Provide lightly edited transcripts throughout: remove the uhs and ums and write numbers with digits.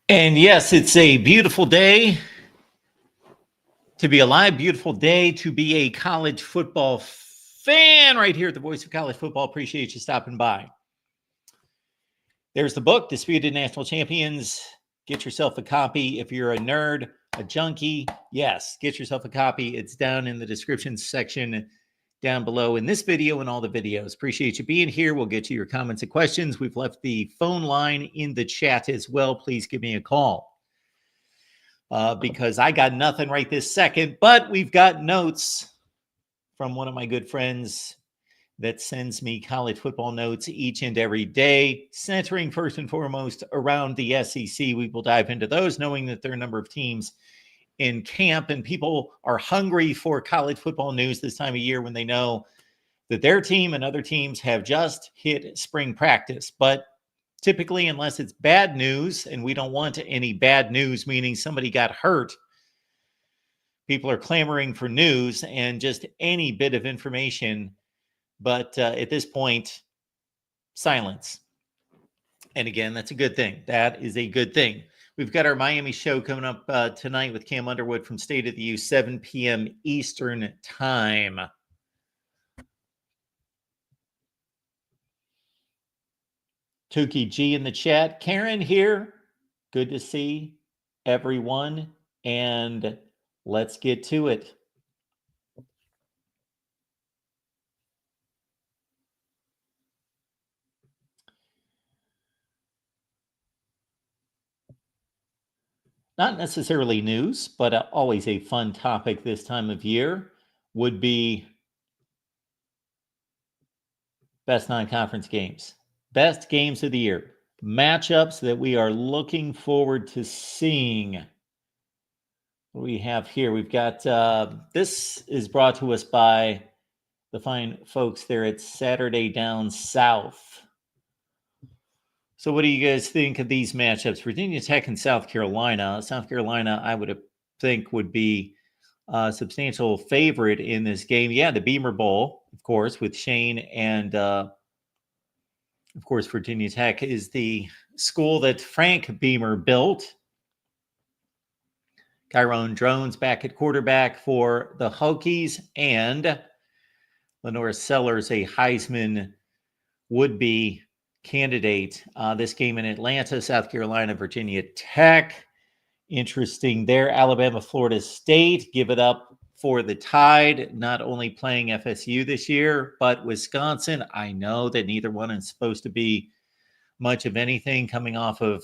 And yes, it's a beautiful day to be alive, beautiful day to be a college football fan right here at the Voice of College Football. Appreciate you stopping by. There's the book, Disputed National Champions. Get yourself a copy. If you're a nerd, a junkie, yes, get yourself a copy. It's down in the description section down below in this video and all the videos. Appreciate you being here. We'll get to your comments and questions. We've left the phone line in the chat as well. Please give me a call. Because I got nothing right this second, but we've got notes from one of my good friends that sends me college football notes each and every day, centering first and foremost around the SEC. We will dive into those, knowing that there are a number of teams in camp, and people are hungry for college football news this time of year when they know that their team and other teams have just hit spring practice. But typically, unless it's bad news, and we don't want any bad news, meaning somebody got hurt, people are clamoring for news and just any bit of information. But at this point, silence. And again, that's a good thing. That is a good thing. We've got our Miami show coming up tonight with Cam Underwood from State of the U, 7 p.m. Eastern time. Tukey G in the chat. Karen here. Good to see everyone. And let's get to it. Not necessarily news, but always a fun topic this time of year would be best non-conference games. Best games of the year. Matchups that we are looking forward to seeing. What do we have here? We've got, this is brought to us by the fine folks there at Saturday Down South. So what do you guys think of these matchups? Virginia Tech and South Carolina. South Carolina, I would think, would be a substantial favorite in this game. Yeah, the Beamer Bowl, of course, with Shane and, of course, Virginia Tech is the school that Frank Beamer built. Kyron Drones back at quarterback for the Hokies, and Lenora Sellers, a Heisman would-be candidate. This game in Atlanta, South Carolina, Virginia Tech. Interesting there. Alabama, Florida State. Give it up for the Tide, not only playing FSU this year, but Wisconsin. I know that neither one is supposed to be much of anything, coming off of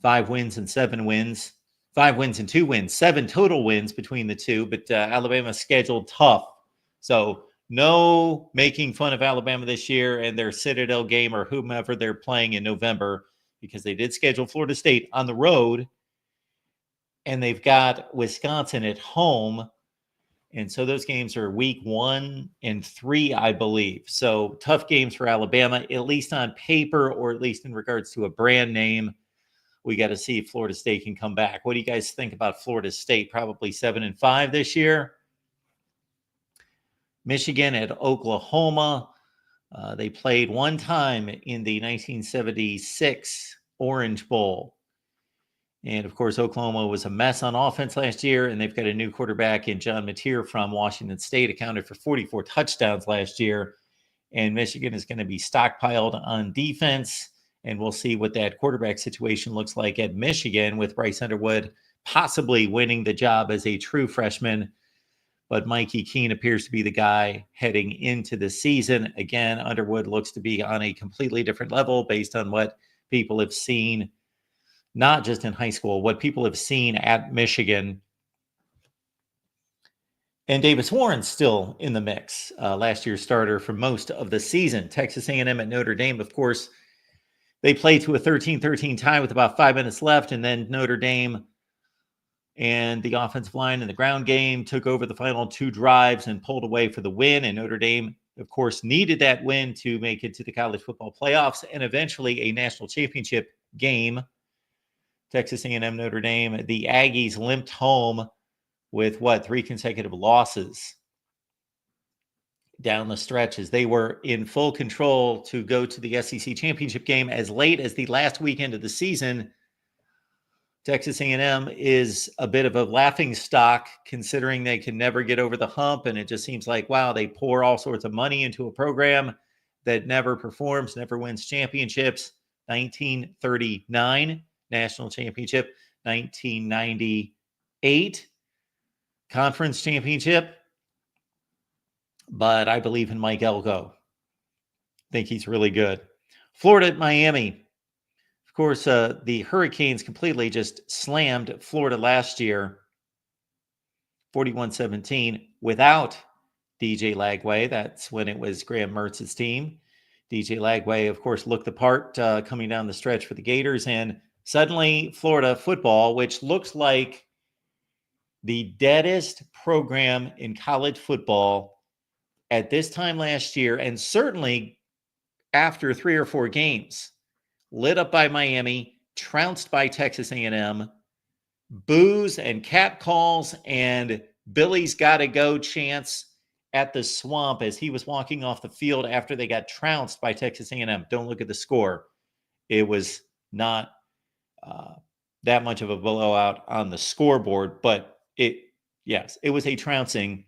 5 wins and 7 wins. 5 wins and 2 wins. 7 total wins between the two, but Alabama's scheduled tough. So no making fun of Alabama this year and their Citadel game or whomever they're playing in November, because they did schedule Florida State on the road, and they've got Wisconsin at home. And so those games are week 1 and 3, I believe. So tough games for Alabama, at least on paper, or at least in regards to a brand name. We got to see if Florida State can come back. What do you guys think about Florida State? Probably 7-5 this year. Michigan at Oklahoma. They played one time in the 1976 Orange Bowl. And, of course, Oklahoma was a mess on offense last year, and they've got a new quarterback in John Mateer from Washington State, accounted for 44 touchdowns last year. And Michigan is going to be stockpiled on defense, and we'll see what that quarterback situation looks like at Michigan, with Bryce Underwood possibly winning the job as a true freshman. But Mikey Keene appears to be the guy heading into the season. Again, Underwood looks to be on a completely different level based on what people have seen, not just in high school, what people have seen at Michigan. And Davis Warren's still in the mix, last year's starter for most of the season. Texas A&M at Notre Dame, of course, they played to a 13-13 tie with about 5 minutes left, and then Notre Dame and the offensive line in the ground game took over the final 2 drives and pulled away for the win. And Notre Dame, of course, needed that win to make it to the college football playoffs and eventually a national championship game. Texas A&M, Notre Dame, the Aggies limped home with 3 consecutive losses down the stretch, as they were in full control to go to the SEC championship game as late as the last weekend of the season. Texas A&M is a bit of a laughing stock considering they can never get over the hump. And it just seems like, wow, they pour all sorts of money into a program that never performs, never wins championships. 1939 national championship, 1998 conference championship. But I believe in Mike Elko. Think he's really good. Florida at Miami. Of course, the Hurricanes completely just slammed Florida last year, 41-17, without DJ Lagway. That's when it was Graham Mertz's team. DJ Lagway, of course, looked the part coming down the stretch for the Gators. And suddenly, Florida football, which looks like the deadest program in college football at this time last year, and certainly after 3 or 4 games, lit up by Miami, trounced by Texas A&M, boos and cat calls and Billy's gotta go chants at the Swamp as he was walking off the field after they got trounced by Texas A&M. Don't look at the score. It was not that much of a blowout on the scoreboard, but it was a trouncing.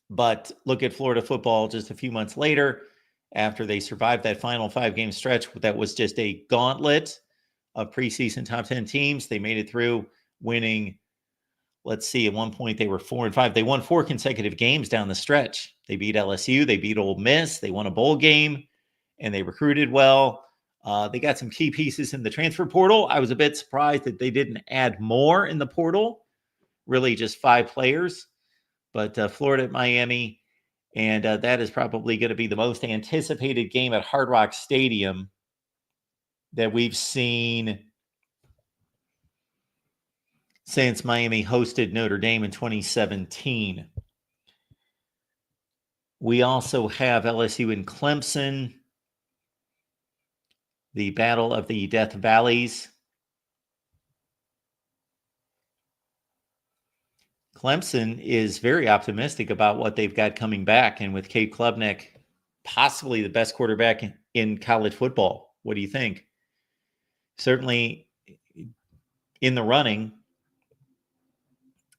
But look at Florida football just a few months later, after they survived that final 5-game stretch that was just a gauntlet of preseason top 10 teams. They made it through, winning, let's see, at one point they were 4-5. They won 4 consecutive games down the stretch. They beat LSU, they beat Ole Miss, they won a bowl game, and they recruited well. They got some key pieces in the transfer portal. I was a bit surprised that they didn't add more in the portal, really just 5 players. But Florida at Miami, and that is probably going to be the most anticipated game at Hard Rock Stadium that we've seen since Miami hosted Notre Dame in 2017. We also have LSU and Clemson, the Battle of the Death Valleys. Clemson is very optimistic about what they've got coming back, and with Cade Klubnik, possibly the best quarterback in college football. What do you think? Certainly in the running,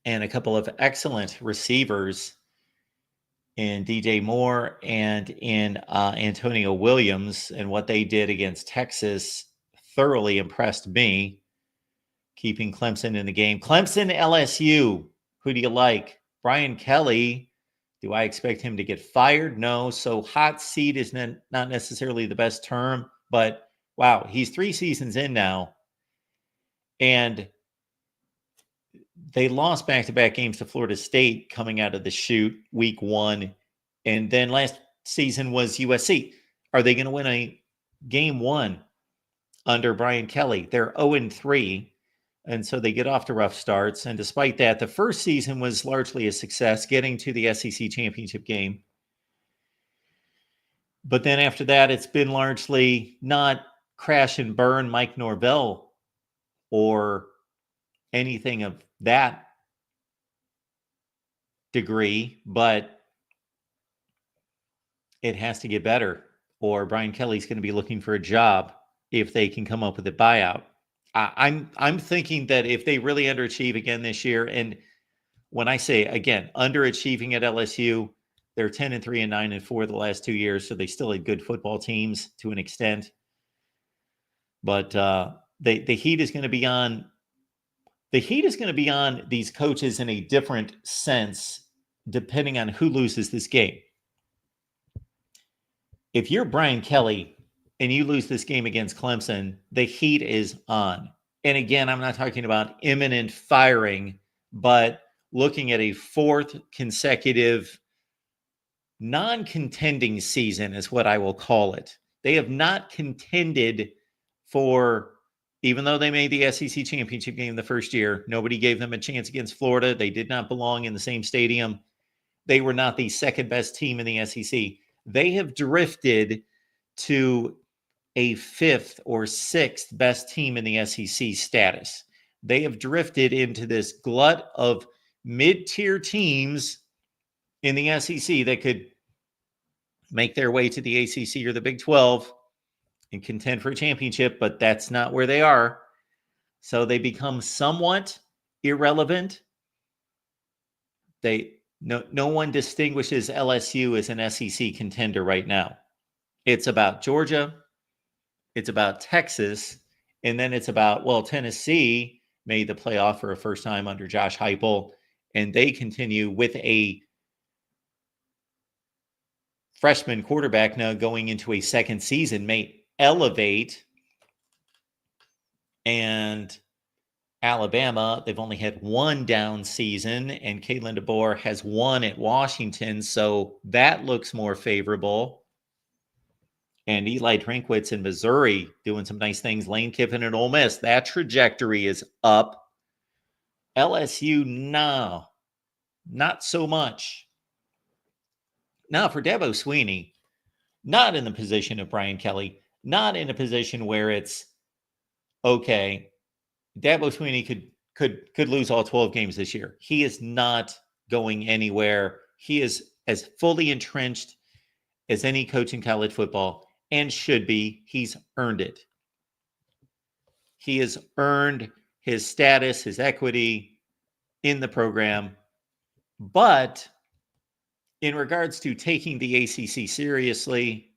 and a couple of excellent receivers in DJ Moore and in Antonio Williams, and what they did against Texas thoroughly impressed me, keeping Clemson in the game. Clemson, LSU. Who do you like? Brian Kelly, do I expect him to get fired? No. So hot seat is not necessarily the best term, but wow, he's 3 seasons in now. And they lost back-to-back games to Florida State coming out of the chute week 1. And then last season was USC. Are they going to win a game 1 under Brian Kelly? They're 0-3. And so they get off to rough starts. And despite that, the first season was largely a success, getting to the SEC championship game. But then after that, it's been largely not crash and burn Mike Norvell or anything of that degree, but it has to get better, or Brian Kelly's going to be looking for a job if they can come up with a buyout. I'm thinking that if they really underachieve again this year, and when I say again underachieving at LSU, they're 10-3 and 9-4 the last 2 years, so they still had good football teams to an extent. But the heat is going to be on. The heat is going to be on these coaches in a different sense, depending on who loses this game. If you're Brian Kelly and you lose this game against Clemson, the heat is on. And again, I'm not talking about imminent firing, but looking at a 4th consecutive non-contending season is what I will call it. They have not contended for, even though they made the SEC championship game the first year, nobody gave them a chance against Florida. They did not belong in the same stadium. They were not the second best team in the SEC. They have drifted to a 5th or 6th best team in the SEC status. They have drifted into this glut of mid-tier teams in the SEC that could make their way to the ACC or the Big 12 and contend for a championship, but that's not where they are. So they become somewhat irrelevant. No one distinguishes LSU as an SEC contender right now. It's about Georgia, it's about Texas, and then it's about, well, Tennessee made the playoff for a first time under Josh Heupel, and they continue with a freshman quarterback now going into a second season, may elevate. And Alabama, they've only had one down season, and Kalen DeBoer has one at Washington, so that looks more favorable. And Eli Drinkwitz in Missouri doing some nice things. Lane Kiffin and Ole Miss, that trajectory is up. LSU, no, not so much. Now for Dabo Swinney, not in the position of Brian Kelly, not in a position where it's okay. Dabo Swinney could lose all 12 games this year. He is not going anywhere. He is as fully entrenched as any coach in college football and should be. He's earned it. He has earned his status, his equity in the program. But in regards to taking the ACC seriously,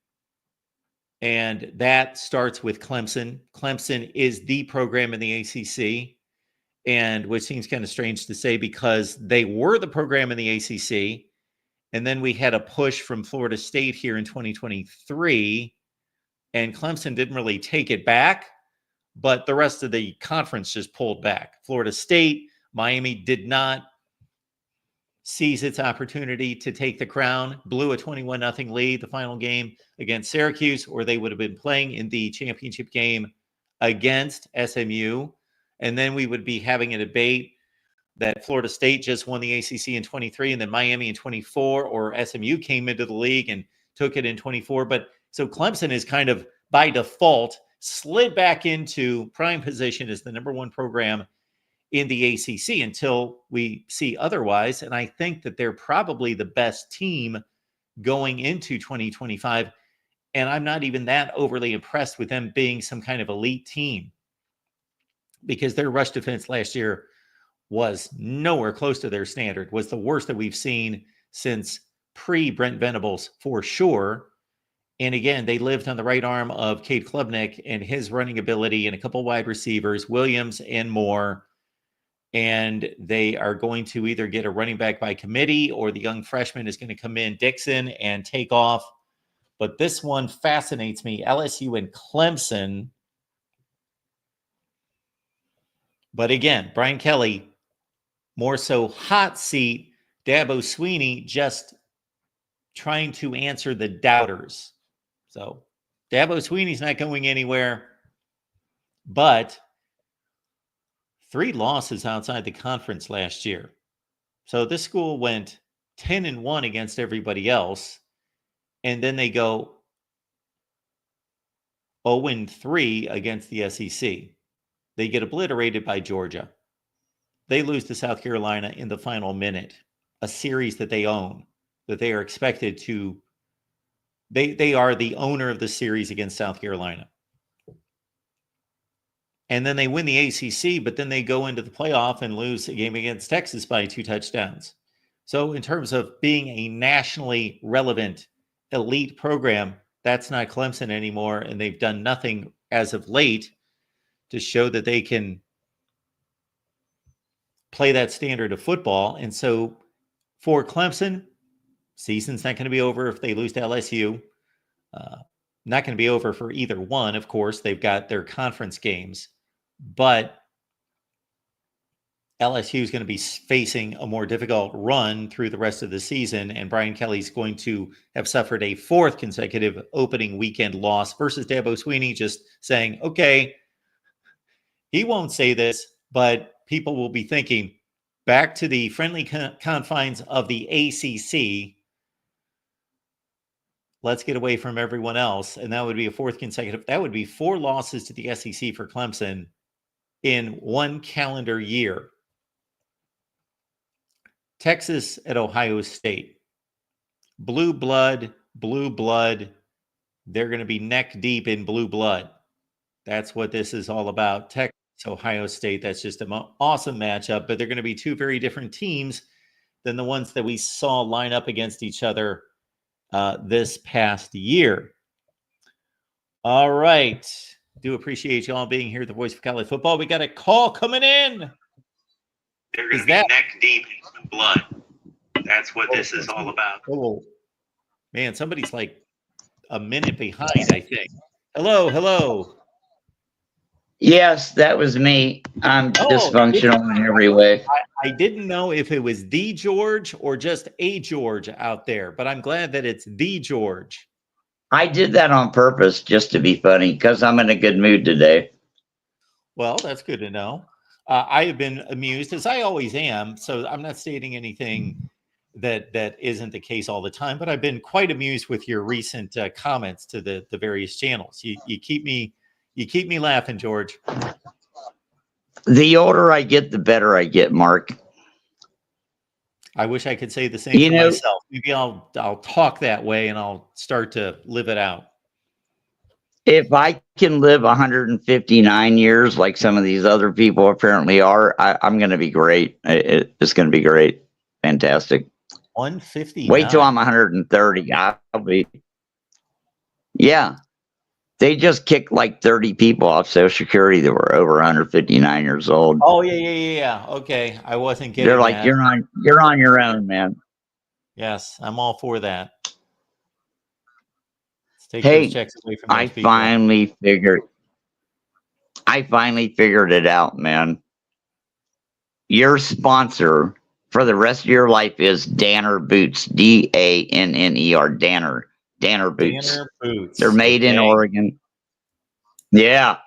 and that starts with Clemson. Clemson is the program in the ACC, and which seems kind of strange to say because they were the program in the ACC, and then we had a push from Florida State here in 2023, and Clemson didn't really take it back, but the rest of the conference just pulled back. Florida State, Miami did not seize its opportunity to take the crown, blew a 21-0 lead the final game against Syracuse, or they would have been playing in the championship game against SMU. And then we would be having a debate that Florida State just won the ACC in 23 and then Miami in 24, or SMU came into the league and took it in 24. But so Clemson is kind of by default slid back into prime position as the number one program in the ACC until we see otherwise. And I think that they're probably the best team going into 2025. And I'm not even that overly impressed with them being some kind of elite team because their rush defense last year was nowhere close to their standard, was the worst that we've seen since pre-Brent Venables for sure. And again, they lived on the right arm of Cade Klubnik and his running ability and a couple wide receivers, Williams and more. And they are going to either get a running back by committee or the young freshman is going to come in, Dixon, and take off. But this one fascinates me, LSU and Clemson. But again, Brian Kelly, more so hot seat, Dabo Swinney just trying to answer the doubters. So Dabo Swinney's not going anywhere, but 3 losses outside the conference last year. So this school went 10-1 against everybody else, and then they go 0-3 against the SEC. They get obliterated by Georgia. They lose to South Carolina in the final minute, a series that they own, that they are expected to. They are the owner of the series against South Carolina. And then they win the ACC, but then they go into the playoff and lose a game against Texas by 2 touchdowns. So in terms of being a nationally relevant elite program, that's not Clemson anymore, and they've done nothing as of late to show that they can play that standard of football. And so for Clemson, season's not going to be over if they lose to LSU. Not going to be over for either one, of course. They've got their conference games. But LSU is going to be facing a more difficult run through the rest of the season, and Brian Kelly's going to have suffered a 4th consecutive opening weekend loss versus Dabo Swinney just saying, okay, he won't say this, but people will be thinking back to the friendly confines of the ACC. Let's get away from everyone else. And that would be a 4th consecutive. That would be 4 losses to the SEC for Clemson in 1 calendar year. Texas at Ohio State. Blue blood. They're going to be neck deep in blue blood. That's what this is all about. Texas Ohio State. That's just an awesome matchup, but they're going to be two very different teams than the ones that we saw line up against each other this past year. All right. Do appreciate you all being here at the Voice of College Football. We got a call coming in. They're going to be neck deep in blood. That's what this is all about. Oh, man, somebody's like a minute behind, I think. Hello. Yes, that was me. I'm dysfunctional in every way. I didn't know if it was the George or just a George out there, but I'm glad that it's the George. I did that on purpose just to be funny because I'm in a good mood today. Well, that's good to know. I have been amused, as I always am, so I'm not stating anything that isn't the case all the time, but I've been quite amused with your recent comments to the various channels. You keep me laughing, George. The older I get, the better I get, Mark. I wish I could say the same for myself. Maybe I'll talk that way and I'll start to live it out. If I can live 159 years like some of these other people apparently are, I'm going to be great. It's going to be great. Fantastic. 150. Wait till I'm 130. I'll be. Yeah. They just kicked like 30 people off Social Security that were over 159 years old. Oh, yeah. Okay. I wasn't getting They're like, that. you're on your own, man. Yes, I'm all for that. Let's take Hey, those checks away from those I people. finally figured it out, man. Your sponsor for the rest of your life is Danner Boots. Danner. Danner Boots. Danner Boots. They're made in Oregon. Yeah.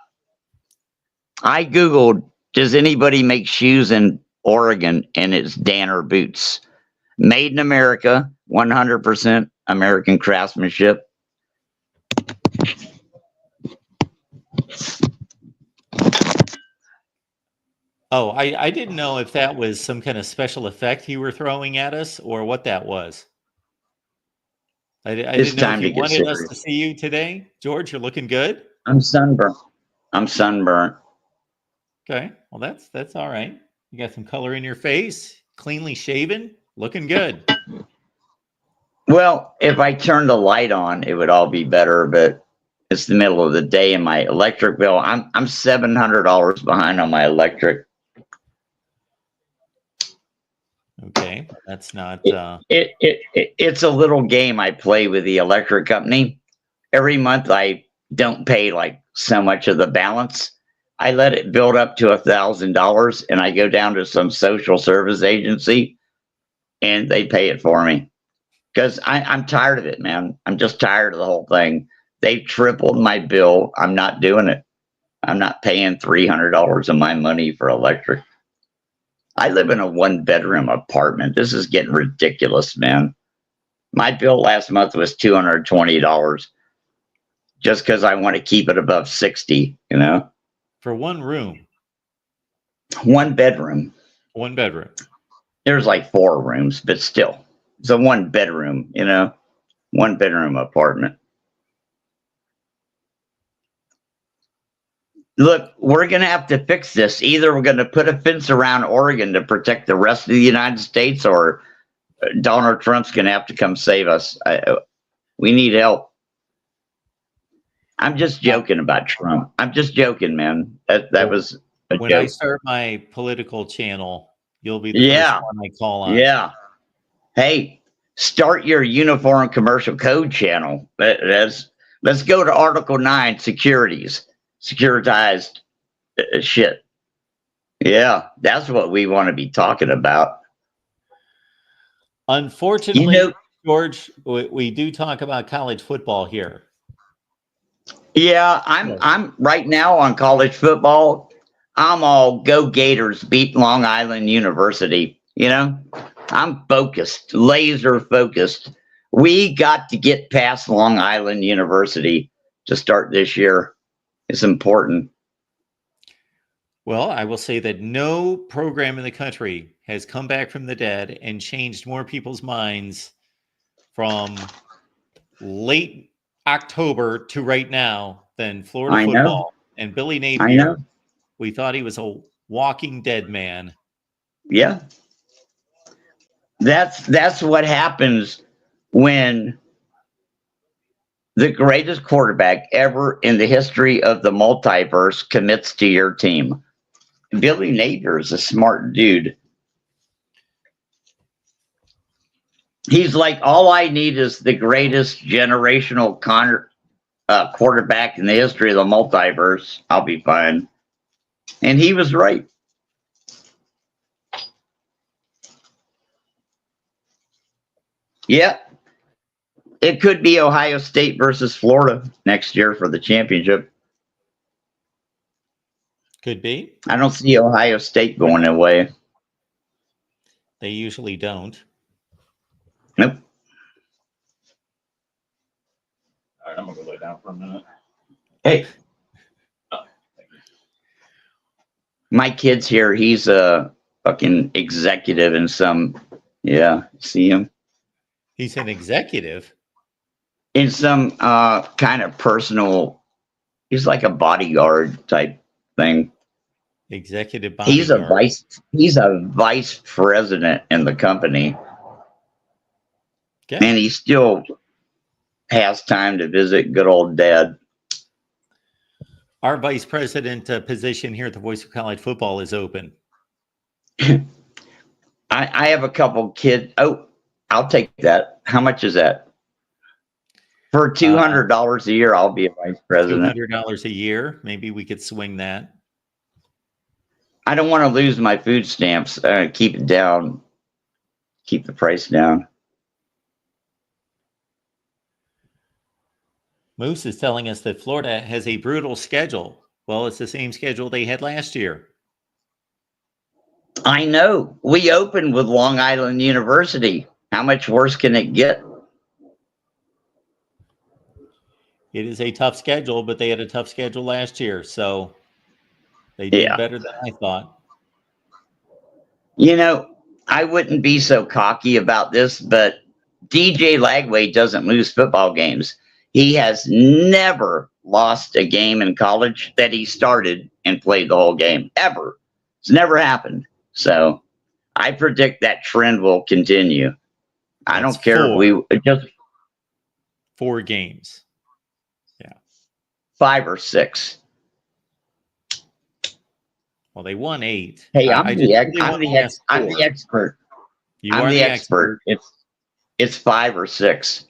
I Googled, does anybody make shoes in Oregon? And it's Danner Boots. Made in America, 100% American craftsmanship. Oh, I didn't know if that was some kind of special effect you were throwing at us or what that was. I didn't know if you wanted us to see you today. George, you're looking good. I'm sunburned. Okay. Well, that's all right. You got some color in your face, cleanly shaven, looking good. Well, if I turned the light on, it would all be better, but it's the middle of the day and my electric bill. I'm $700 behind on my electric. Okay, that's not. It's a little game I play with the electric company. Every month I don't pay like so much of the balance. I let it build up to $1,000, and I go down to some social service agency, and they pay it for me because I'm tired of it, man. I'm just tired of the whole thing. They've tripled my bill. I'm not doing it. I'm not paying $300 of my money for electric. I live in a 1-bedroom apartment. This is getting ridiculous, man. My bill last month was $220 just because I want to keep it above 60, For one room. 1 bedroom. 1 bedroom. There's like 4 rooms, but still. It's a 1 bedroom, 1 bedroom apartment. Look, we're going to have to fix this. Either we're going to put a fence around Oregon to protect the rest of the United States, or Donald Trump's going to have to come save us. We need help. I'm just joking about Trump. I'm just joking, man. That was a joke. When I start my political channel, you'll be the first one I call on. Yeah. Hey, start your Uniform Commercial Code channel. Let's go to Article 9, securities. Securitized shit. Yeah, that's what we want to be talking about. Unfortunately, George, we do talk about college football here. Yeah, I'm right now on college football. I'm all go Gators, beat Long Island University. I'm focused, laser focused. We got to get past Long Island University to start this year. It's important. Well, I will say that no program in the country has come back from the dead and changed more people's minds from late October to right now than Florida football. And Billy Napier We thought he was a walking dead man. Yeah. That's what happens when the greatest quarterback ever in the history of the multiverse commits to your team. Billy Napier is a smart dude. He's like, all I need is the greatest generational quarterback in the history of the multiverse. I'll be fine. And he was right. Yeah. It could be Ohio State versus Florida next year for the championship. Could be. I don't see Ohio State going away. They usually don't. Nope. All right, I'm gonna go lay down for a minute. Hey. My kid's here. He's a fucking executive in some, see him? He's an executive. In some kind of personal, he's like a bodyguard type thing. Executive bodyguard. He's a vice president in the company. Okay. And he still has time to visit good old dad. Our vice president position here at the Voice of College Football is open. I have a couple kids. Oh, I'll take that. How much is that? For $200 a year, I'll be a vice president. $200 a year. Maybe we could swing that. I don't want to lose my food stamps. Keep it down. Keep the price down. Moose is telling us that Florida has a brutal schedule. Well, it's the same schedule they had last year. I know. We opened with Long Island University. How much worse can it get? It is a tough schedule, but they had a tough schedule last year, so they did better than I thought. You know, I wouldn't be so cocky about this, but DJ Lagway doesn't lose football games. He has never lost a game in college that he started and played the whole game, ever. It's never happened. So I predict that trend will continue. I don't care if we just 4 games. Yeah. 5 or 6. Well, they won 8. Hey, I'm the expert. You are the expert. It's 5 or 6.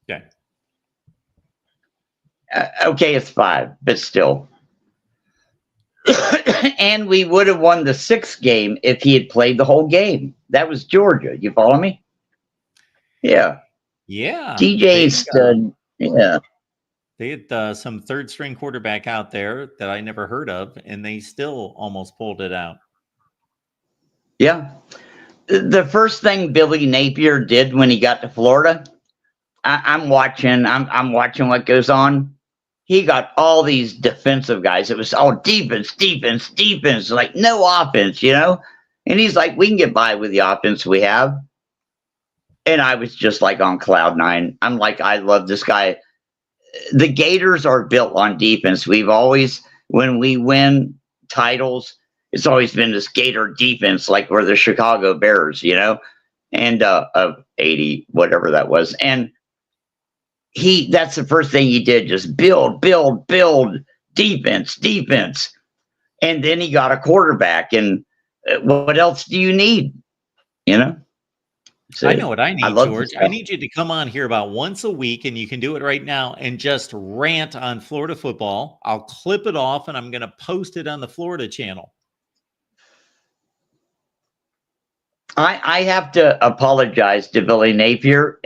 Okay. Okay, it's 5, but still. And we would have won the 6th game if he had played the whole game. That was Georgia. You follow me? Yeah. Yeah. DJ stud. Yeah. They had some third-string quarterback out there that I never heard of, and they still almost pulled it out. Yeah. The first thing Billy Napier did when he got to Florida, I'm watching what goes on. He got all these defensive guys. It was all defense, like no offense, you know? And he's like, we can get by with the offense we have. And I was just like on cloud 9. I'm like, I love this guy. The Gators are built on defense. We've always, when we win titles, it's always been this Gator defense, like we're the Chicago Bears, you know? And of 80, whatever that was. And that's the first thing he did, just build defense. And then he got a quarterback, and what else do you need? You know? So I know what I need, George. I need you to come on here about once a week, and you can do it right now, and just rant on Florida football. I'll clip it off, and I'm going to post it on the Florida channel. I have to apologize to Billy Napier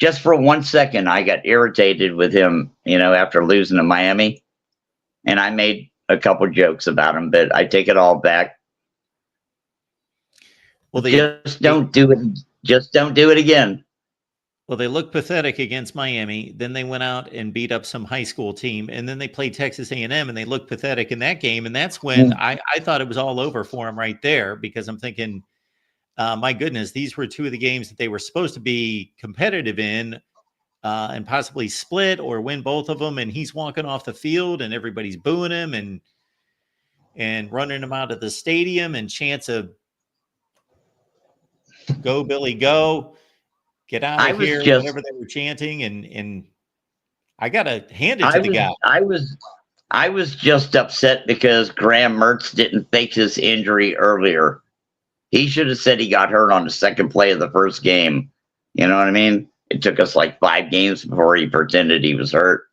just for 1 second. I got irritated with him, you know, after losing to Miami, and I made a couple jokes about him, but I take it all back. Well, just don't do it. Just don't do it again. Well, they looked pathetic against Miami. Then they went out and beat up some high school team, and then they played Texas A&M, and they looked pathetic in that game. And that's when I thought it was all over for them right there, because I'm thinking, my goodness, these were 2 of the games that they were supposed to be competitive in, and possibly split or win both of them. And he's walking off the field, and everybody's booing him, and and running them out of the stadium and chants of "Go Billy, go! Get out I of was here!" just- Whatever they were chanting, and I gotta hand it I to the was, guy. I was just upset because Graham Mertz didn't fake his injury earlier. He should have said he got hurt on the second play of the first game. You know what I mean? It took us like 5 games before he pretended he was hurt.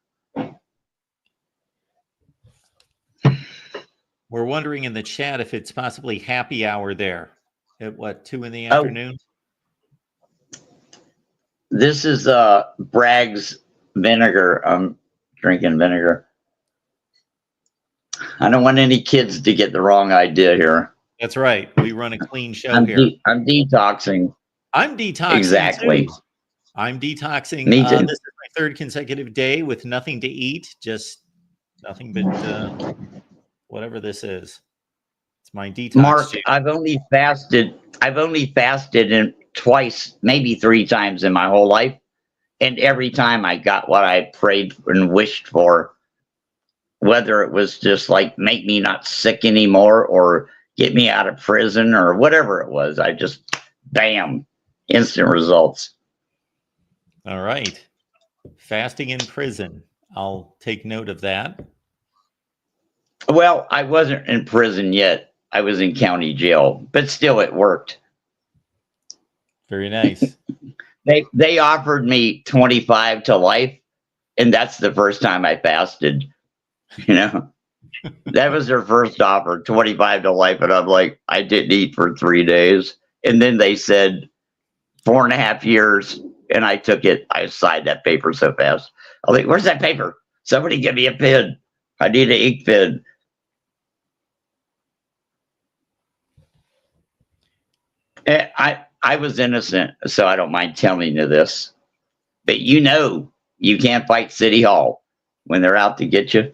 We're wondering in the chat if it's possibly happy hour there at what, 2 in the Oh. afternoon? This is Bragg's vinegar. I'm drinking vinegar. I don't want any kids to get the wrong idea here. That's right. We run a clean show here. I'm detoxing. I'm detoxing Exactly. too. I'm detoxing. Me too. This is my 3rd consecutive day with nothing to eat, just nothing but whatever this is. It's my detox. Mark, jam. I've only fasted in twice, maybe 3 times in my whole life. And every time I got what I prayed and wished for, whether it was just like make me not sick anymore or get me out of prison or whatever it was, I just, bam, instant results. All right. Fasting in prison. I'll take note of that. Well, I wasn't in prison yet. I was in county jail, but still it worked. Very nice. They offered me 25 to life, and that's the first time I fasted. You know, that was their first offer, 25 to life, and I'm like, I didn't eat for 3 days, and then they said 4.5 years, and I took it. I signed that paper so fast. I was like, "Where's that paper? Somebody give me a pen. I need an ink pen." And I was innocent, so I don't mind telling you this. But you know, you can't fight City Hall when they're out to get you.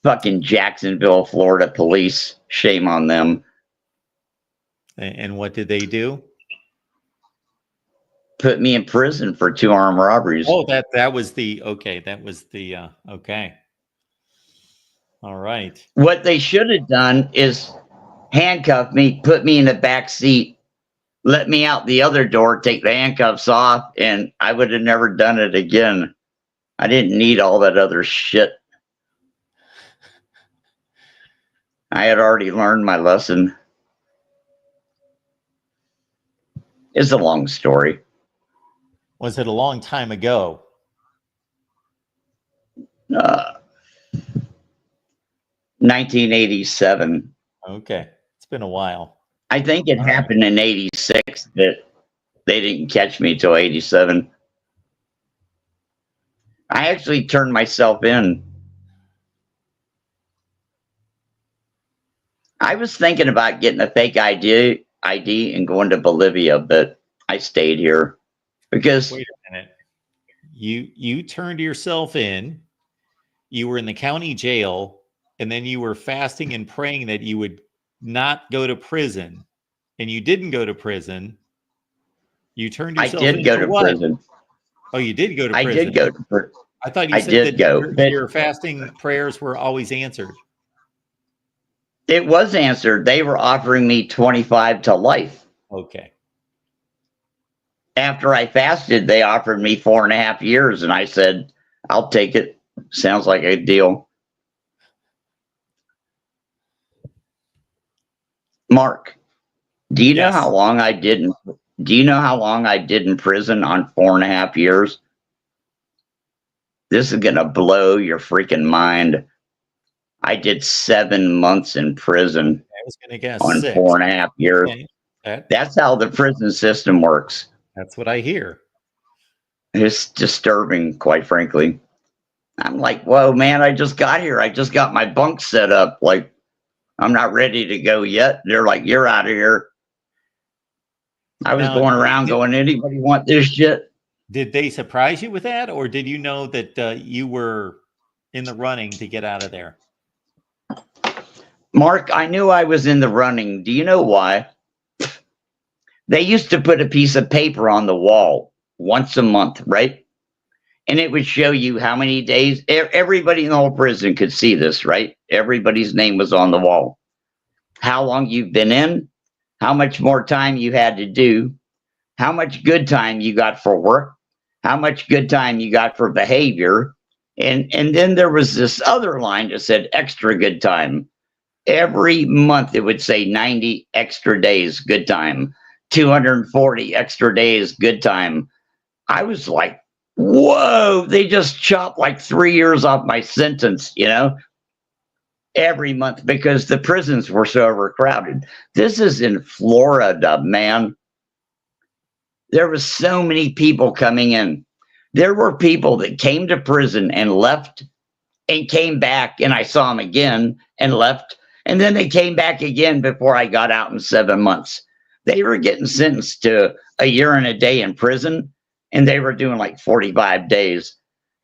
Fucking Jacksonville, Florida police. Shame on them. And what did they do? Put me in prison for 2 armed robberies. Oh, that was the okay. That was the okay. All right. What they should have done is handcuff me, put me in the back seat, let me out the other door, take the handcuffs off, and I would have never done it again. I didn't need all that other shit. I had already learned my lesson. It's a long story. Was it a long time ago? 1987. Okay. It's been a while. I think it happened in 86, but they didn't catch me till 87. I actually turned myself in. I was thinking about getting a fake ID and going to Bolivia, but I stayed here because Wait a minute. You turned yourself in. You were in the county jail, and then you were fasting and praying that you would not go to prison, and you didn't go to prison. You turned I yourself in. did go to what? prison. Oh, you did go to prison. I did go to prison. I thought you I said did that go, but- your fasting prayers were always answered. It was answered. They were offering me 25 to life. Okay. After I fasted, they offered me 4.5 years, and I said, I'll take it. Sounds like a deal. Mark, do you know Yes. how long I did in prison on 4.5 years? This is gonna blow your freaking mind. I did 7 months in prison I was going to guess on 6. 4.5 years. Okay. That's how the prison system works. That's what I hear. It's disturbing, quite frankly. I'm like, whoa, man, I just got here. I just got my bunk set up. Like, I'm not ready to go yet. They're like, you're out of here. I was Now, going around going, anybody want this shit? Did they surprise you with that, or did you know that you were in the running to get out of there? Mark, I knew I was in the running. Do you know why? They used to put a piece of paper on the wall once a month, right? And it would show you how many days. Everybody in the whole prison could see this, right? Everybody's name was on the wall. How long you've been in, how much more time you had to do, how much good time you got for work, how much good time you got for behavior. And then there was this other line that said extra good time. Every month it would say 90 extra days good time, 240 extra days good time. I was like, whoa, they just chopped like 3 years off my sentence, every month because the prisons were so overcrowded. This is in Florida, man. There was so many people coming in. There were people that came to prison and left and came back, and I saw them again and left. And then they came back again before I got out in 7 months. They were getting sentenced to a year and a day in prison, and they were doing like 45 days.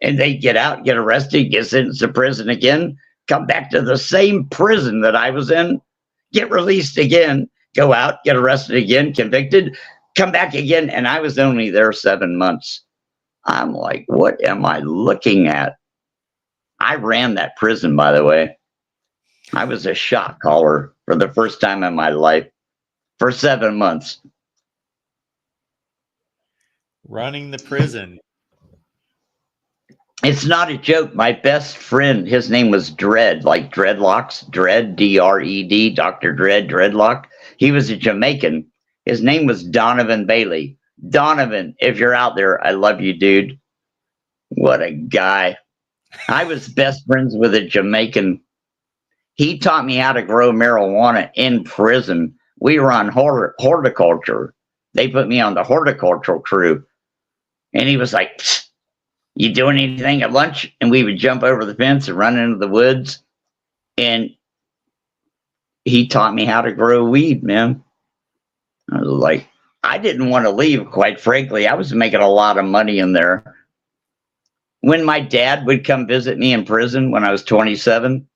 And they get out, get arrested, get sentenced to prison again, come back to the same prison that I was in, get released again, go out, get arrested again, convicted, come back again. And I was only there 7 months. I'm like, what am I looking at? I ran that prison, by the way. I was a shot caller for the first time in my life for 7 months. Running the prison. It's not a joke. My best friend, his name was Dredd, like dreadlocks, Dredd, D-R-E-D, Dr. Dredd, dreadlock. He was a Jamaican. His name was Donovan Bailey. Donovan, if you're out there, I love you, dude. What a guy. I was best friends with a Jamaican. He taught me how to grow marijuana in prison. We were on horticulture. They put me on the horticultural crew. And he was like, you doing anything at lunch? And we would jump over the fence and run into the woods. And he taught me how to grow weed, man. I was like, I didn't want to leave, quite frankly. I was making a lot of money in there. When my dad would come visit me in prison when I was 27,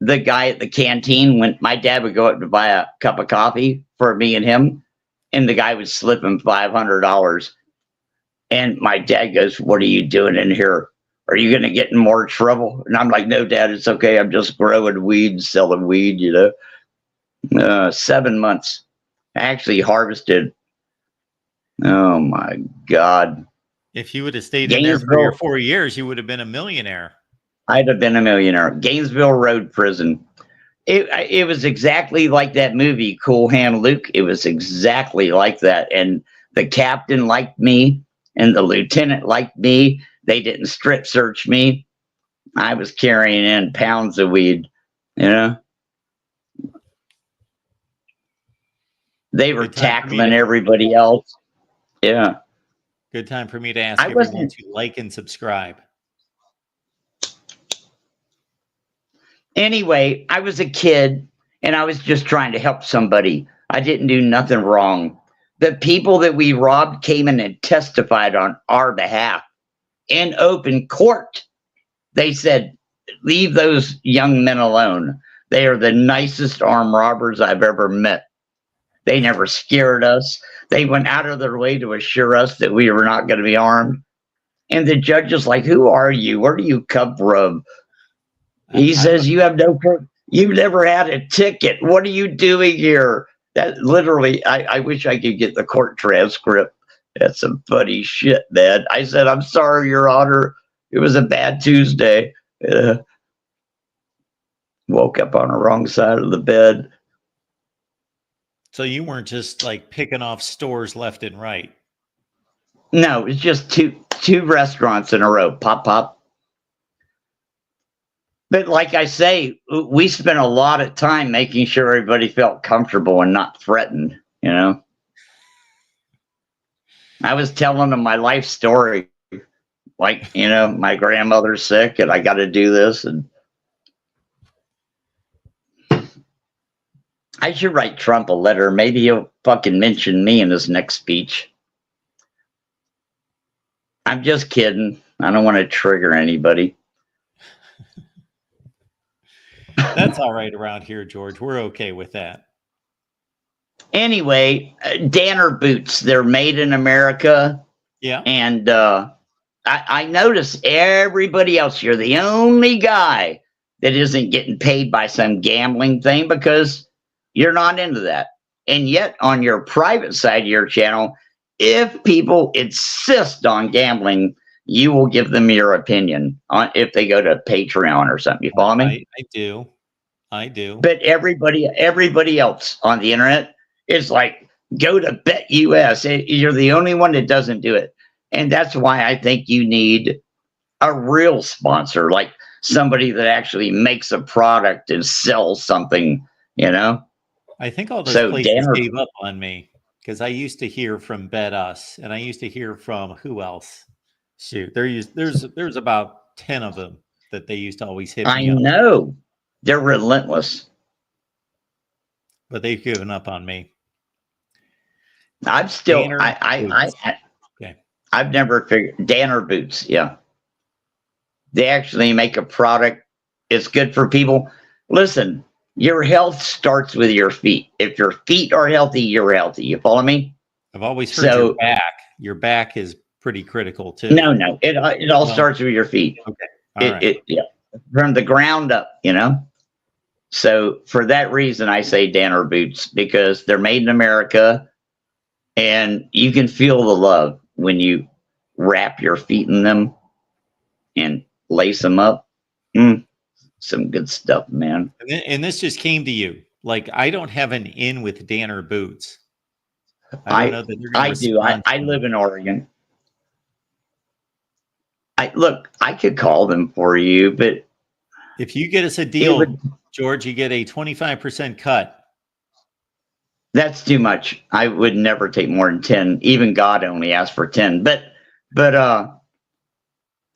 the guy at the canteen, when my dad would go up to buy a cup of coffee for me and him, and the guy would slip him $500. And my dad goes, what are you doing in here? Are you going to get in more trouble? And I'm like, no, Dad, it's okay. I'm just growing weed, selling weed, 7 months. I actually harvested. Oh, my God. If you would have stayed in there 3 or 4 years, you would have been a millionaire. I'd have been a millionaire. Gainesville Road Prison. It was exactly like that movie, Cool Hand Luke. It was exactly like that. And the captain liked me, and the lieutenant liked me. They didn't strip search me. I was carrying in pounds of weed, They were tackling everybody else. Yeah. Good time for me to ask everyone to like and subscribe. Anyway, I was a kid, and I was just trying to help somebody. I didn't do nothing wrong. The people that we robbed came in and testified on our behalf in open court. They said, leave those young men alone. They are the nicest armed robbers I've ever met. They never scared us. They went out of their way to assure us that we were not going to be armed. And the judge is like, who are you? Where do you come from? He says, you've never had a ticket. What are you doing here? That literally, I wish I could get the court transcript. That's some funny shit, man. I said, I'm sorry, Your Honor. It was a bad Tuesday. Woke up on the wrong side of the bed. So you weren't just like picking off stores left and right. No, it's just two restaurants in a row. Pop, pop. But like I say, we spent a lot of time making sure everybody felt comfortable and not threatened, I was telling them my life story. Like, my grandmother's sick and I got to do this. And I should write Trump a letter. Maybe he'll fucking mention me in his next speech. I'm just kidding. I don't want to trigger anybody. That's all right around here, George. We're okay with that. Anyway, Danner boots. They're made in America. Yeah. And I notice everybody else, you're the only guy that isn't getting paid by some gambling thing because you're not into that. And yet, on your private side of your channel, if people insist on gambling, you will give them your opinion on if they go to Patreon or something. You follow me? I do. I do. But everybody else on the internet is like, go to BetUS. You're the only one that doesn't do it. And that's why I think you need a real sponsor, like somebody that actually makes a product and sells something, you know? I think all those So places gave up on me because I used to hear from BetUS and I used to hear from who else? Shoot, there's about 10 of them that they used to always hit I me up, know they're relentless. but they've given up on me. I've still, Danner okay. I've never figured Danner boots. Yeah. They actually make a product. It's good for people. Listen, your health starts with your feet. If your feet are healthy, you're healthy. You follow me? I've always heard your back. Your back is pretty critical too. No. It all starts with your feet. Okay. All right. Yeah. From the ground up, you know? So for that reason, I say Danner boots because they're made in America and you can feel the love when you wrap your feet in them and lace them up. Some good stuff, man. And this just came to you. Like, I don't have an in with Danner boots. I don't know that I do. I live in Oregon. I could call them for you, but if you get us a deal, George, you get a 25% cut. That's too much. I would never take more than 10. Even God only asked for 10. But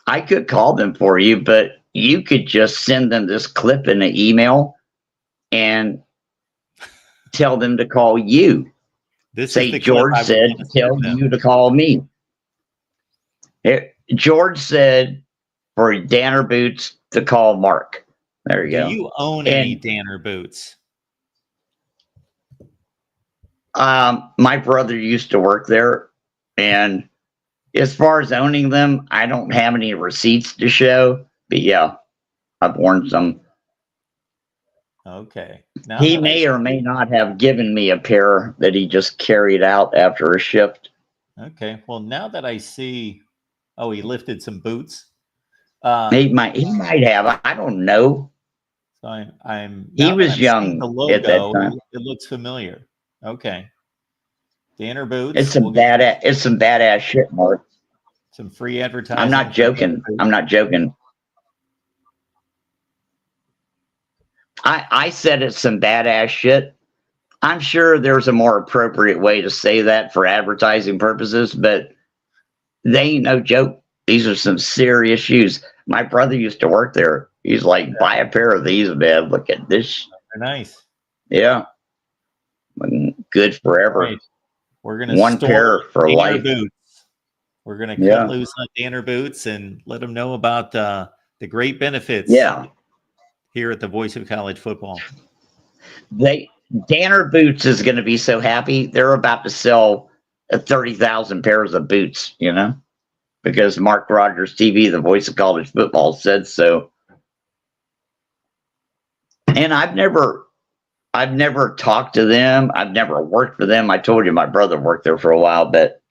I could call them for you, but you could just send them this clip in an email and tell them to call you. Say George said tell you to call me. George said for Danner boots to call Mark. There you go. Do you own any Danner boots? My brother used to work there, and as far as owning them, I don't have any receipts to show. But yeah, I've worn some. Okay. He may or may not have given me a pair that he just carried out after a shift. Okay. Well, now that I see, he lifted some boots. He might have. I don't know. So he was young the logo, at that time. It looks familiar. Okay. Danner boots. It's some badass shit, Mark. Some free advertising. I'm not joking. I said it's some badass shit. I'm sure there's a more appropriate way to say that for advertising purposes, but they ain't no joke. These are some serious shoes. My brother used to work there. He's like, buy a pair of these, man. Look at this. They're nice. Yeah. Good forever. Right. We're gonna one pair for Danner life. Boots. We're gonna cut loose on Danner boots and let them know about the great benefits. Yeah. Here at the Voice of College Football. Danner Boots is going to be so happy. They're about to sell 30,000 pairs of boots, you know, because MarkRogersTV, the Voice of College Football, said so. And I've never talked to them. I've never worked for them. I told you my brother worked there for a while, but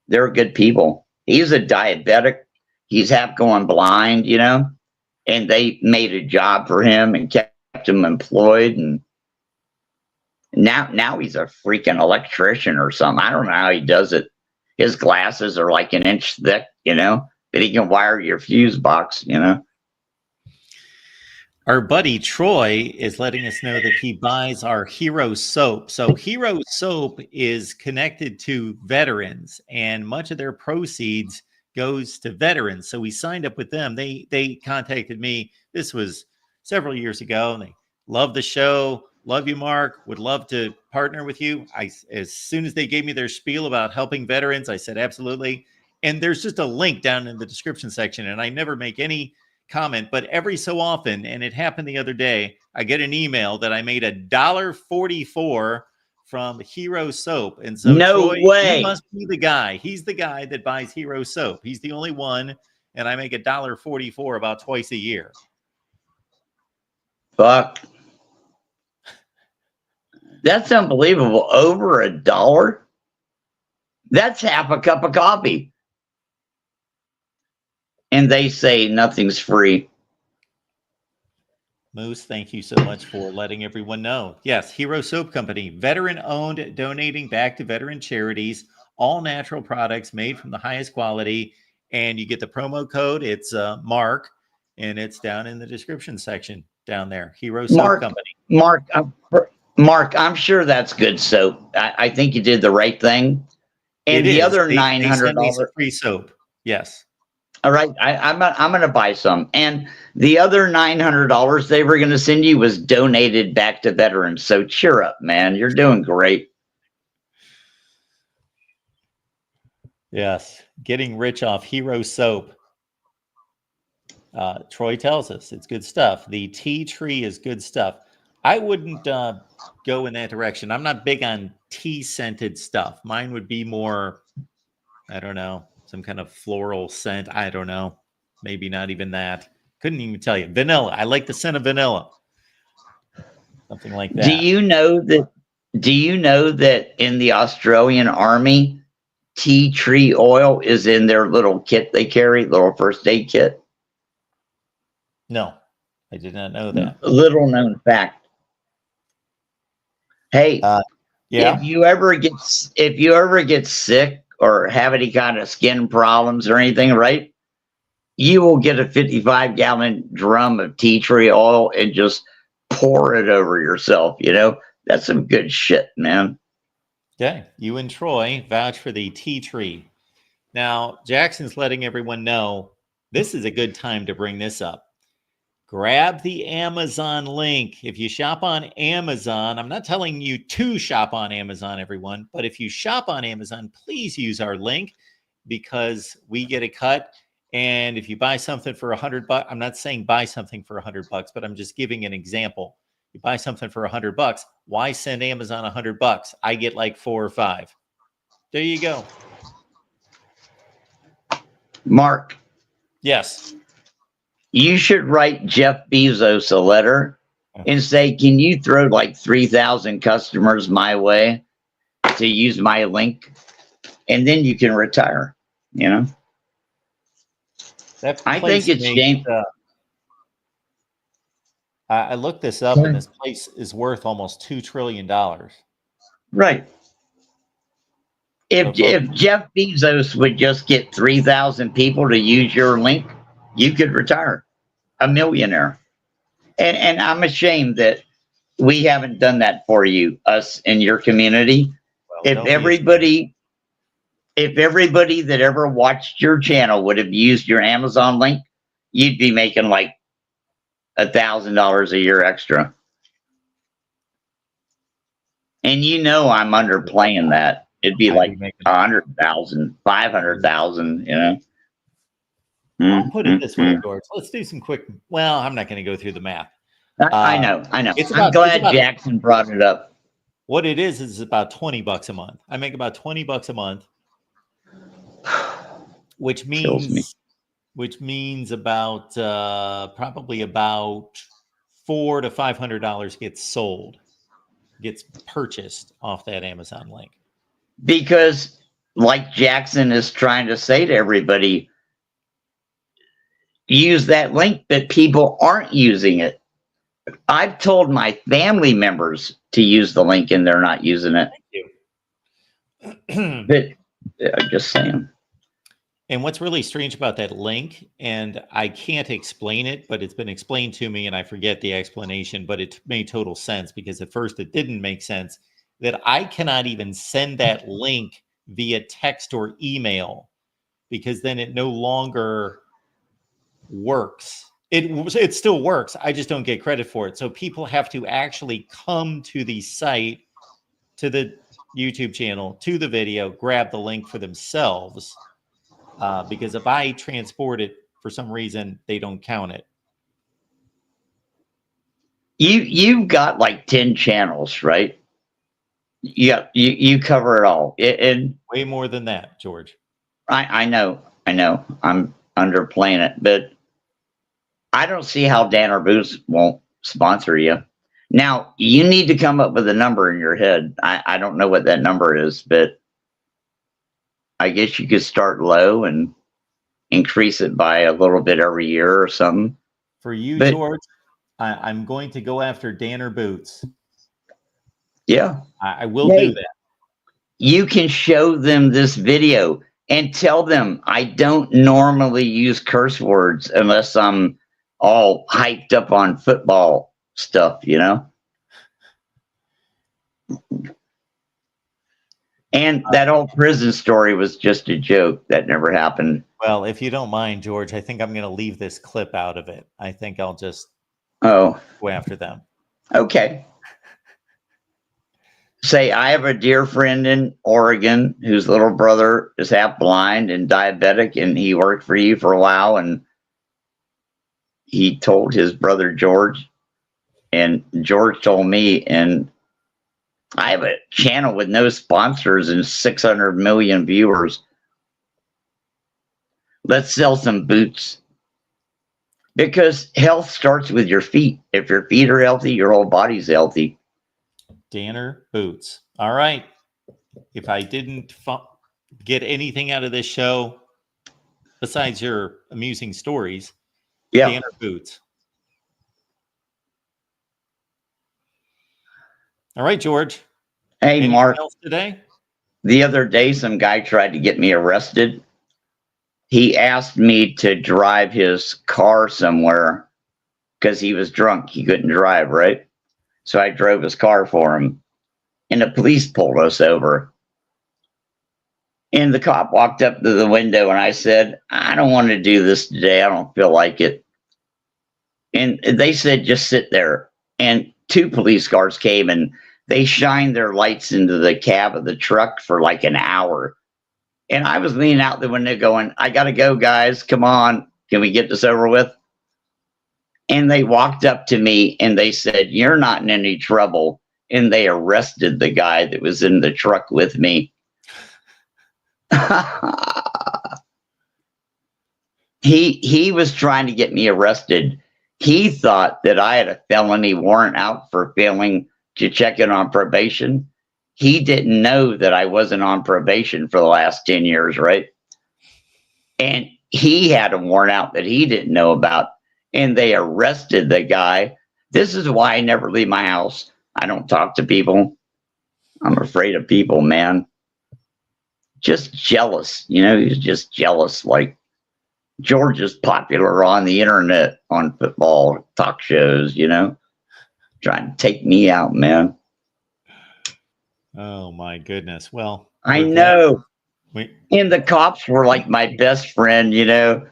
they're good people. He's a diabetic. He's half going blind, you know, and they made a job for him and kept him employed. And now he's a freaking electrician or something. I don't know how he does it. His glasses are like an inch thick, you know, but he can wire your fuse box, you know. Our buddy Troy is letting us know that he buys our Hero Soap. So Hero Soap is connected to veterans, and much of their proceeds goes to veterans. So we signed up with them. They contacted me. This was several years ago, and they love the show. Love you, Mark. Would love to partner with you. As soon as they gave me their spiel about helping veterans, I said absolutely. And there's just a link down in the description section, and I never make any comment, but every so often, and it happened the other day, I get an email that I made $1.44 from Hero Soap. And so No Troy, way. he must be the guy. He's the guy that buys Hero Soap. He's the only one. And I make $1.44 about twice a year. Fuck. That's unbelievable. Over $1? That's half a cup of coffee. And they say nothing's free. Moose, thank you so much for letting everyone know. Yes, Hero Soap Company, veteran-owned, donating back to veteran charities, all natural products made from the highest quality. And you get the promo code. It's Mark, and it's down in the description section down there. Hero Soap Company. Mark, I'm sure that's good soap. I think you did the right thing. And the other $900 free soap. Yes. All right, I'm going to buy some. And the other $900 they were going to send you was donated back to veterans. So cheer up, man. You're doing great. Yes, getting rich off Hero Soap. Troy tells us it's good stuff. The tea tree is good stuff. I wouldn't go in that direction. I'm not big on tea scented stuff. Mine would be more, I don't know, some kind of floral scent. I don't know. Maybe not even that. Couldn't even tell you. Vanilla. I like the scent of vanilla. Something like that. Do you know that in the Australian Army, tea tree oil is in their little kit they carry, little first aid kit? No, I did not know that. Little known fact. Hey, yeah. If you ever get sick or have any kind of skin problems or anything, right? You will get a 55-gallon drum of tea tree oil and just pour it over yourself. You know, that's some good shit, man. Okay, you and Troy vouch for the tea tree. Now, Jackson's letting everyone know this is a good time to bring this up. Grab the Amazon link. If you shop on Amazon, I'm not telling you to shop on Amazon, everyone, but if you shop on Amazon, please use our link because we get a cut. And if you buy something for $100, I'm not saying buy something for $100, but I'm just giving an example. You buy something for $100, why send Amazon $100? I get like 4 or 5. There you go. Mark. Yes. You should write Jeff Bezos a letter and say, can you throw like 3,000 customers my way to use my link? And then you can retire, you know? I think it's James. I looked this up and this place is worth almost $2 trillion. Right. If Jeff Bezos would just get 3,000 people to use your link, you could retire a millionaire. And I'm ashamed that we haven't done that for you, us in your community. Well, if everybody that ever watched your channel would have used your Amazon link, you'd be making like $1,000 a year extra. And you know I'm underplaying that. It'd be like 100,000, 500,000, you know. I'll put it this way, George. Let's do some quick. Well, I'm not going to go through the math. I know. I'm glad Jackson brought it up. What it is about $20 a month. I make about $20 a month, which means about probably about $400 to $500 gets purchased off that Amazon link. Because, like Jackson is trying to say to everybody, use that link, but people aren't using it. I've told my family members to use the link and they're not using it. Thank you. But just saying. And what's really strange about that link, and I can't explain it, but it's been explained to me and I forget the explanation, but it made total sense because at first it didn't make sense, that I cannot even send that link via text or email because then it no longer works. It still works. I just don't get credit for it. So people have to actually come to the site, to the YouTube channel, to the video, grab the link for themselves. Because if I transport it for some reason, they don't count it. You've got like 10 channels, right? Yeah, you cover it all. And Way more than that, George. I know. I'm underplaying it, but I don't see how Danner Boots won't sponsor you. Now, you need to come up with a number in your head. I don't know what that number is, but I guess you could start low and increase it by a little bit every year or something. For you, But George, I'm going to go after Danner Boots. yeah, I will do that. you can show them this video and tell them I don't normally use curse words unless I'm all hyped up on football stuff, you know? And that whole prison story was just a joke. That never happened. Well, if you don't mind, George, I think I'm going to leave this clip out of it. I think I'll just Oh, go after them. okay. Say, I have a dear friend in Oregon whose little brother is half blind and diabetic, and he worked for you for a while, and he told his brother George, and George told me, and I have a channel with no sponsors and 600 million viewers. Let's sell some boots. Because health starts with your feet. If your feet are healthy, your whole body's healthy. Danner Boots. All right. If I didn't get anything out of this show besides your amusing stories, Yeah. Danner Boots. All right, George. Hey, Anything Mark. else today? The other day, some guy tried to get me arrested. He asked me to drive his car somewhere because he was drunk. He couldn't drive, right? So I drove his car for him. And the police pulled us over. And the cop walked up to the window and I said, I don't want to do this today. I don't feel like it. And they said, just sit there. And 2 police cars came and they shined their lights into the cab of the truck for like an hour. And I was leaning out the window going, I got to go, guys. Come on. Can we get this over with? And they walked up to me and they said, you're not in any trouble. And they arrested the guy that was in the truck with me. He was trying to get me arrested. He thought that I had a felony warrant out for failing to check in on probation. He didn't know that I wasn't on probation for the last 10 years, right? And he had a warrant out that he didn't know about. And they arrested the guy. This is why I never leave my house. I don't talk to people. I'm afraid of people, man. Just jealous, you know, he's just jealous. Like George is popular on the internet, on football talk shows, you know, trying to take me out, man. Oh my goodness. Well, I know. Wait. And the cops were like my best friend, you know.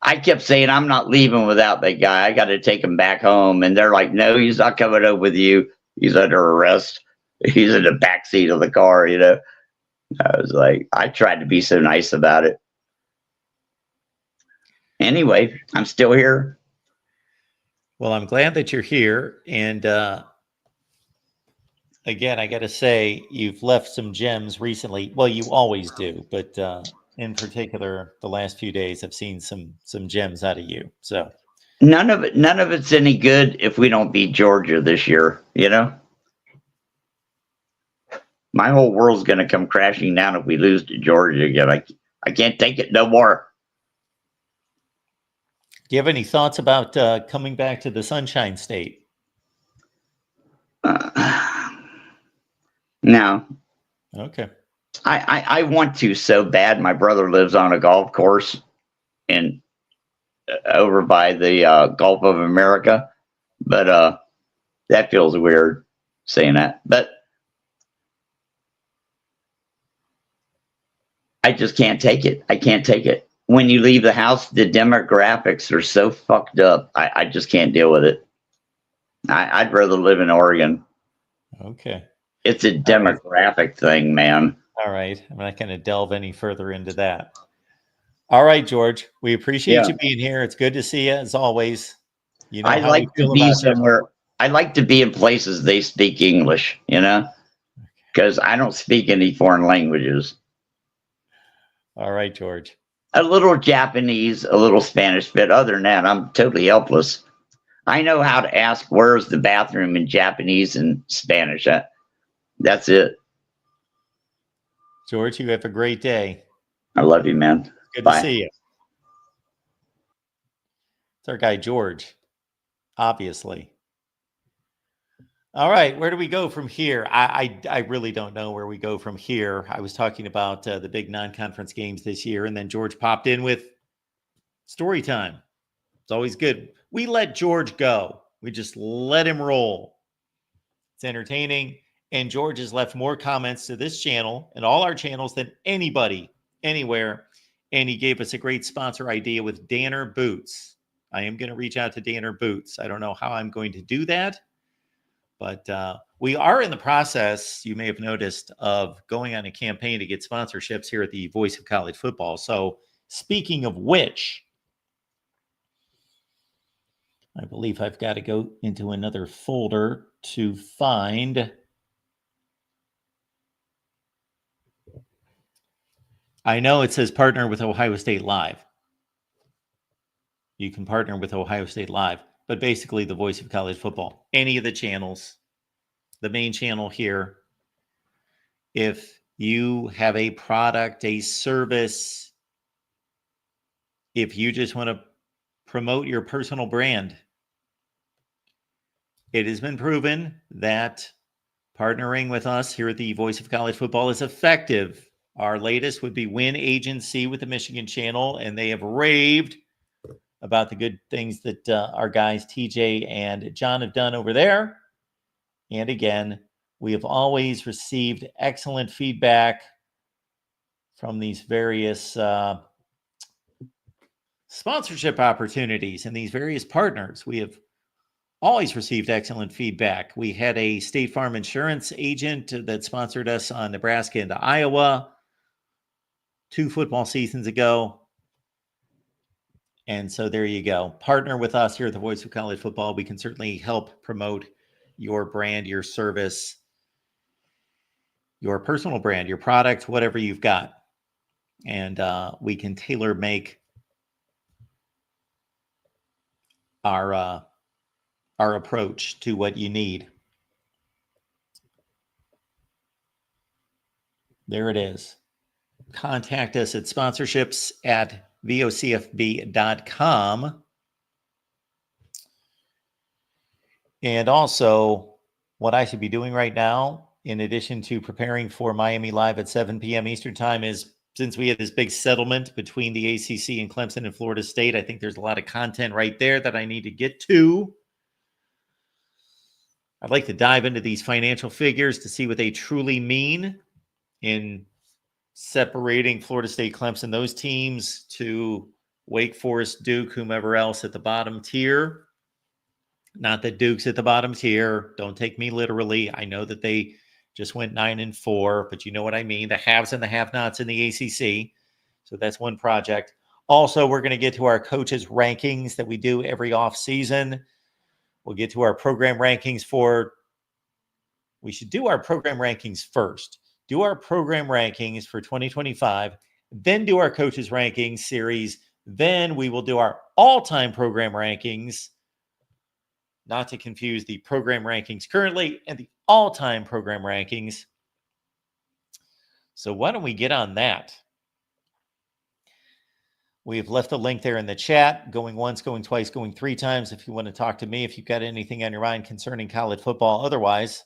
I kept saying, I'm not leaving without that guy. I got to take him back home. And they're like, no, he's not coming over with you. He's under arrest. He's in the backseat of the car, you know. I was like, I tried to be so nice about it. Anyway, I'm still here. Well, I'm glad that you're here. And again, I got to say, you've left some gems recently. Well, you always do, but in particular, the last few days, I've seen some gems out of you. So none of it's any good if we don't beat Georgia this year, you know. My whole world's going to come crashing down if we lose to Georgia again. I can't take it no more. Do you have any thoughts about coming back to the Sunshine State? No. Okay. I want to so bad. My brother lives on a golf course in over by the Gulf of America, but that feels weird saying that. But I just can't take it. I can't take it. When you leave the house, the demographics are so fucked up. I just can't deal with it. I'd rather live in Oregon. Okay. It's a demographic thing, man. All right. I'm not going to delve any further into that. All right, George. We appreciate you being here. It's good to see you as always. You know, I like to be somewhere. I like to be in places they speak English, you know? because I don't speak any foreign languages. All right, George. A little Japanese, a little Spanish, but other than that, I'm totally helpless. I know how to ask where's the bathroom in Japanese and Spanish. That's it. George, you have a great day. I love you, man. Good Bye. to see you. It's our guy, George, obviously. All right, where do we go from here? I really don't know where we go from here. I was talking about the big non-conference games this year, and then George popped in with story time. It's always good. We let George go. We just let him roll. It's entertaining, and George has left more comments to this channel and all our channels than anybody, anywhere, and he gave us a great sponsor idea with Danner Boots. I am going to reach out to Danner Boots. I don't know how I'm going to do that. But we are in the process, you may have noticed, of going on a campaign to get sponsorships here at the Voice of College Football. So speaking of which, I believe I've got to go into another folder to find. I know it says partner with Ohio State Live. You can partner with Ohio State Live, but basically the Voice of College Football. Any of the channels. The main channel here, if you have a product, a service, if you just want to promote your personal brand, it has been proven that partnering with us here at the Voice of College Football is effective. Our latest would be Win Agency with the Michigan channel, and they have raved about the good things that our guys TJ and John have done over there. And again, we have always received excellent feedback from these various sponsorship opportunities and these various partners. We have always received excellent feedback. We had a State Farm insurance agent that sponsored us on Nebraska into Iowa 2 football seasons ago. And so there you go. Partner with us here at the Voice of College Football. We can certainly help promote your brand, your service, your personal brand, your product, whatever you've got. And we can tailor make our approach to what you need. There it is. Contact us at sponsorships@vocfb.com. And also, what I should be doing right now, in addition to preparing for Miami Live at 7 p.m. Eastern Time, is since we had this big settlement between the ACC and Clemson and Florida State, I think there's a lot of content right there that I need to get to. I'd like to dive into these financial figures to see what they truly mean in separating Florida State, Clemson, those teams, to Wake Forest, Duke, whomever else at the bottom tier. Not that Duke's at the bottom tier. Don't take me literally. I know that they just went 9-4, but you know what I mean. The haves and the have-nots in the ACC. So that's one project. Also, we're going to get to our coaches' rankings that we do every off season. We'll get to our program rankings we should do our program rankings first. Do our program rankings for 2025, then do our coaches' rankings series. Then we will do our all-time program rankings, not to confuse the program rankings currently and the all-time program rankings. So why don't we get on that? We've left a link there in the chat, going once, going twice, going 3 times. If you want to talk to me, if you've got anything on your mind concerning college football, otherwise,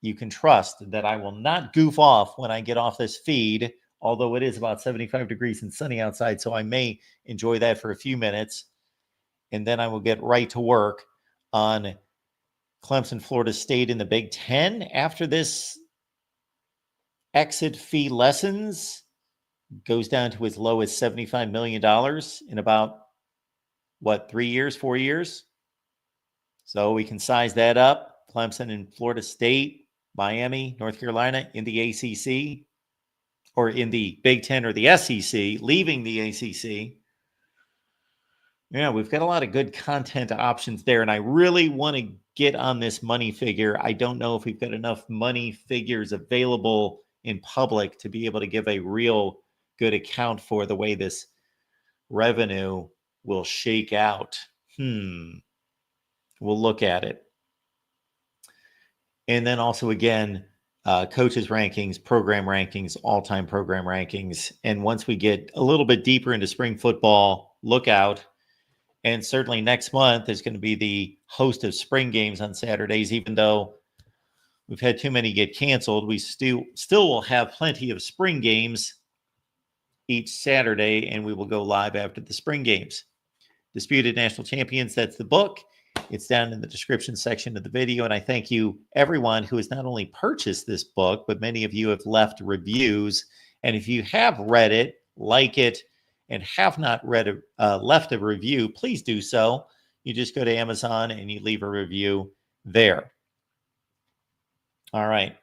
you can trust that I will not goof off when I get off this feed, although it is about 75 degrees and sunny outside, so I may enjoy that for a few minutes, and then I will get right to work on Clemson, Florida State in the Big Ten after this exit fee lessens goes down to as low as $75 million in about, 3 years, 4 years? So we can size that up. Clemson and Florida State, Miami, North Carolina in the ACC, or in the Big Ten or the SEC, leaving the ACC. Yeah, we've got a lot of good content options there, and I really want to get on this money figure. I don't know if we've got enough money figures available in public to be able to give a real good account for the way this revenue will shake out. We'll look at it. And then also, again, coaches rankings, program rankings, all-time program rankings. And once we get a little bit deeper into spring football, look out. And certainly next month is going to be the host of spring games on Saturdays. Even though we've had too many get canceled, we still will have plenty of spring games each Saturday, and we will go live after the spring games. Disputed National Champions, that's the book. It's down in the description section of the video. And I thank you, everyone who has not only purchased this book, but many of you have left reviews. And if you have read it, like it, and have not read left a review, please do so. You just go to Amazon and you leave a review there. All right.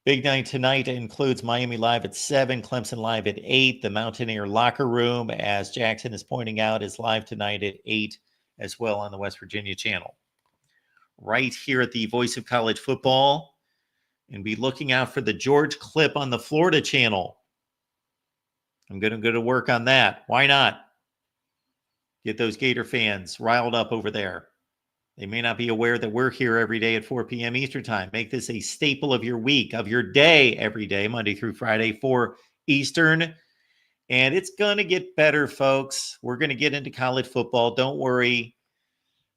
Big night tonight includes Miami Live at 7, Clemson Live at 8. The Mountaineer Locker Room, as Jackson is pointing out, is live tonight at 8 as well on the West Virginia channel. Right here at the Voice of College Football. And be looking out for the George clip on the Florida channel. I'm going to go to work on that. Why not? Get those Gator fans riled up over there. They may not be aware that we're here every day at 4 p.m. Eastern Time. Make this a staple of your week, of your day, every day, Monday through Friday, 4 Eastern. And it's going to get better, folks. We're going to get into college football. Don't worry.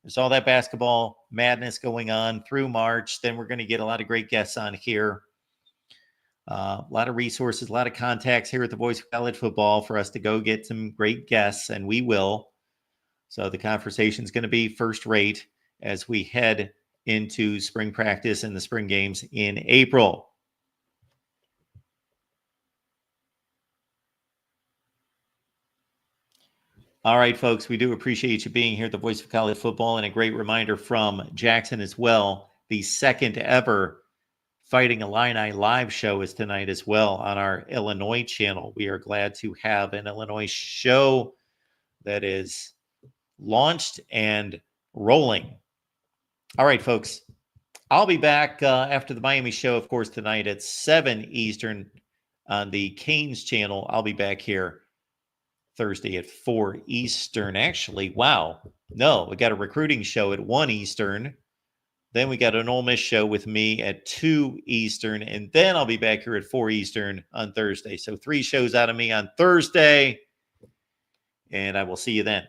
There's all that basketball madness going on through March. Then we're going to get a lot of great guests on here. A lot of resources, a lot of contacts here at the Voice of College Football for us to go get some great guests, and we will. So the conversation is going to be first rate as we head into spring practice and the spring games in April. All right, folks, we do appreciate you being here at the Voice of College Football, and a great reminder from Jackson as well. The second ever Fighting Illini live show is tonight as well on our Illinois channel. We are glad to have an Illinois show that is launched and rolling. All right, folks, I'll be back after the Miami show, of course, tonight at 7 Eastern on the Canes channel. I'll be back here Thursday at 4 Eastern. Actually, wow. No, we got a recruiting show at 1 Eastern. Then we got an Ole Miss show with me at 2 Eastern. And then I'll be back here at 4 Eastern on Thursday. So 3 shows out of me on Thursday. And I will see you then.